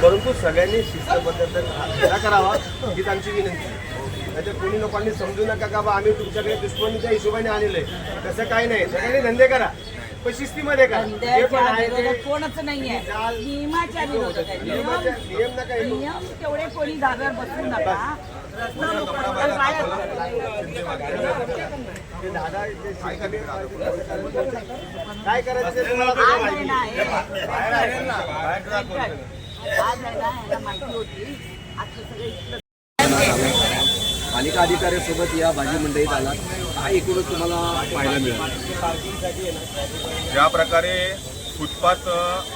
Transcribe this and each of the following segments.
परंतु सगळ्यांनी शिस्तबद्धता करावा हीच आमची विनंती. त्याच्या कोणी लोकांनी समजू नका का बा आम्ही तुमच्याकडे दुश्मनीच्या हिशोबाने आलेलो आहे, तसं काही नाही. सगळ्यांनी धंदे करा पण शिस्तीमध्ये करा. कोणच नाहीये, नियमाच्या विरोधात आहे. नियम नका नियम तेवढे कोणी धाब्यावर बसू नका. काय करायचं ते तुम्हाला माहिती होती. पालिका अधिकाऱ्यांसोबत या भाजी मंडईत आला, काय एकूणच तुम्हाला पाहायला मिळालं? ज्या प्रकारे फुटपाथ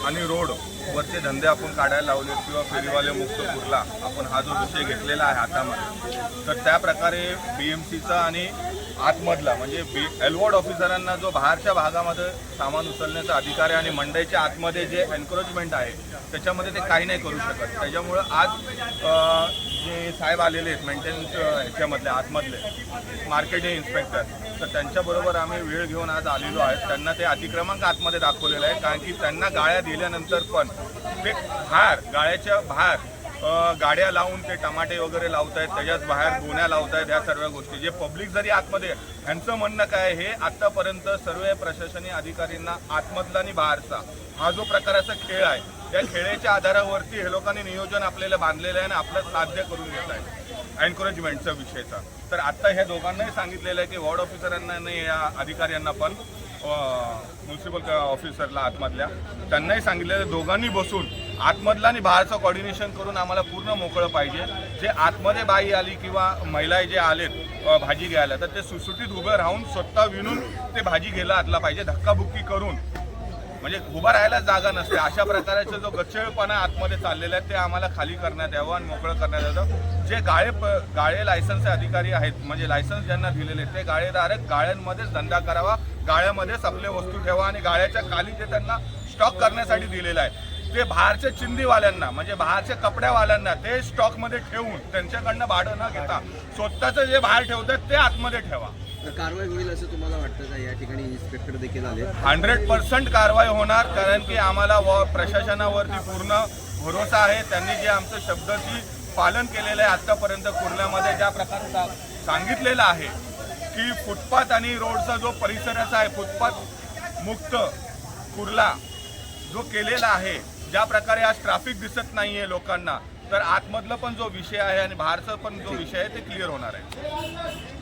आणि रोड वरचे धंदे आपण काढायला लावले किंवा फेरीवाले मुक्त कुर्ला आपण हा जो विषय घेतलेला आहे हातामध्ये, तर त्या प्रकारे BMCचा आणि आतमधला म्हणजे एलवॉर्ड ऑफिसरांना जो बाहेरच्या भागामध्ये सामान उचलण्याचा अधिकार आहे आणि मंडईच्या आतमध्ये जे एन्क्रोचमेंट आहे त्याच्यामध्ये ते काही नाही करू शकत. त्याच्यामुळं आज जे साहेब आलेले आहेत मेंटेनन्स ह्याच्यामधले आतमधले मार्केटिंग इन्स्पेक्टर, तर त्यांच्याबरोबर आम्ही वेळ घेऊन आज आलेलो आहे. त्यांना ते अतिक्रमांक आतमध्ये दाखवलेलं आहे, कारण की त्यांना गाळ्या दिल्यानंतर पण ते गाळ्याच्या बाहेर गाड्या लावून ते टमाटे वगैरे लावत आहेत, त्याच्याच बाहेर गोण्या लावत आहेत. ह्या सर्व गोष्टी जे पब्लिक जरी आतमध्ये, ह्यांचं म्हणणं काय, हे आत्तापर्यंत सर्व प्रशासकीय अधिकाऱ्यांना आतमधला आणि बाहेरचा हा जो प्रकाराचा खेळ आहे, त्या खेळाच्या आधारावरती हे लोकांनी नियोजन आपल्याला बांधलेलं आहे आणि आपलं साध्य करून घेत आहे एन्करेजमेंटचा विषयचा. तर आत्ता ह्या दोघांनाही सांगितलेलं आहे की वॉर्ड ऑफिसरांना नाही, या अधिकाऱ्यांना पण म्युन्सिपल ऑफिसरला आतमधल्या त्यांनाही सांगितलेलं, दोघांनी बसून आतमधला आणि बाहेरचं कॉर्डिनेशन करून आम्हाला पूर्ण मोकळं पाहिजे. जे आतमध्ये बाई आली किंवा महिला जे आलेत भाजी घ्यायला, तर ते सुटसुटीत उभं राहून स्वतः विणून ते भाजी घ्यायला आतला पाहिजे. धक्काबुक्की करून म्हणजे उभं राहायला जागा नसते, अशा प्रकारचा जो गच्चेपणा आतमध्ये चाललेला आहे ते आम्हाला खाली करण्यात यावं आणि मोकळं करण्यात यावं. जे गाळे लायसन्स अधिकारी आहेत, म्हणजे लायसन्स ज्यांना दिलेले ते गाळेधारक गाळ्यांमध्येच धंदा करावा, गाळ्यामध्येच आपले वस्तू ठेवा आणि गाळ्याच्या खाली जे त्यांना स्टॉक करण्यासाठी दिलेलं आहे ते बाहेरच्या चिंदीवाल्यांना म्हणजे बाहेरच्या कपड्यावाल्यांना ते स्टॉकमध्ये ठेवून त्यांच्याकडनं भाडं न घेता स्वतःचं जे बाहेर ठेवतात ते आतमध्ये ठेवा. कारवाई होईल असं तुम्हाला वाटतं का? या ठिकाणी इन्स्पेक्टर देखील आले. 100% कारवाई होणार, कारण की आम्हाला प्रशासनावरती पूर्ण भरोसा आहे. त्यांनी जे आमचं शब्दाची पालन केलेलं आहे आतापर्यंत कुर्ल्यामध्ये, ज्या प्रकारे सांगितलेलं आहे की फुटपाथ आणि रोडचा जो परिसराचा आहे, फुटपाथ मुक्त कुर्ला जो केलेला आहे, ज्या प्रकारे आज ट्रॅफिक दिसत नाहीये लोकांना, तर आतमधलं पण जो विषय आहे आणि बाहेरचा पण जो विषय आहे ते क्लिअर होणार आहे.